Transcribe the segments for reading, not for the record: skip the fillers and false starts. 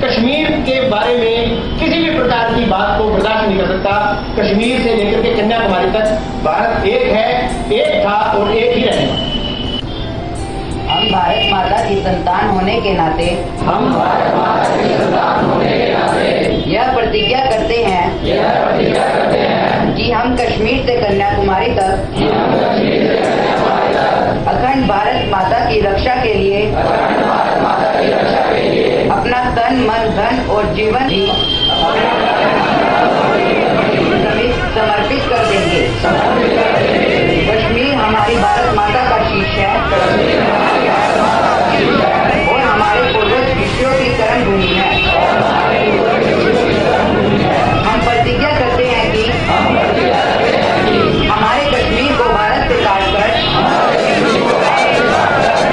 कश्मीर के बारे में किसी भी प्रकार की बात को बर्दाश्त नहीं कर सकता। कश्मीर से लेकर के कन्याकुमारी तक भारत एक है, एक था और एक ही रहेगा। हम भारत माता की संतान होने के नाते यह प्रतिज्ञा करते हैं कि हम कश्मीर से कन्याकुमारी तक अखंड भारत माता की रक्षा के लिए अपना तन मन धन और जीवन भी समर्पित कर देंगे। कश्मीर हमारी भारत माता का शीश है और हमारे पूर्वज ऋषियों की कर्म भूमि है। हम प्रतिज्ञा करते हैं कि हमारे कश्मीर को भारत से काटकर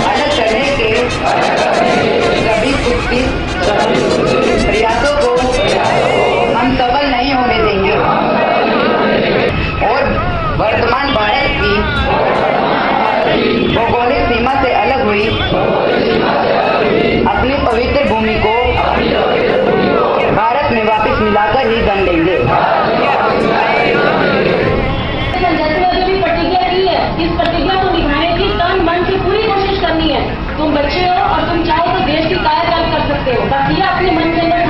अलग करने के सभी कुत्सित प्रयासों को हम सफल नहीं होने देंगे और वर्तमान भारत की भौगोलिक सीमा से अलग हुई अपनी पवित्र भूमि को भारत में वापस मिलाकर ही दम लेंगे। प्रतिज्ञा की है, इस प्रतिज्ञा को निभाने की तन मन से पूरी कोशिश करनी है। तुम बच्चे हो और तुम चाहो तो देश की काया कर सकते हो, बस ये अपने मन के अंदर